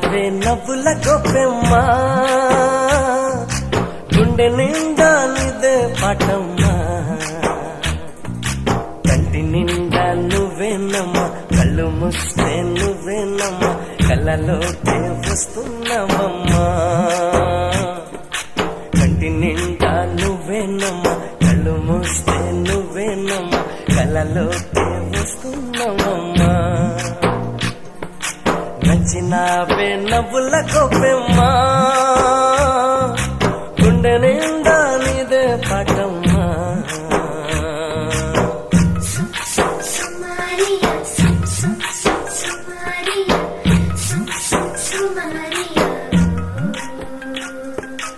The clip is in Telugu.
నచ్చినావే నవ్వుల గొప్పెమ్మా గుండె నిండా నీదే పాటమ్మా కంటి నిండా నువ్వేనమ్మా కళ్ళు మూస్తే నువ్వేనమ్మా కళ్ళలోకే వస్తున్నావమ్మా కంటి నిండా నువ్వేనమ్మా కళ్ళు మూస్తే నువ్వేనమ్మా కళ్ళలోకే వస్తున్నావమ్మా నచ్చినావే నవ్వుల గొప్పెమ్మా గుండె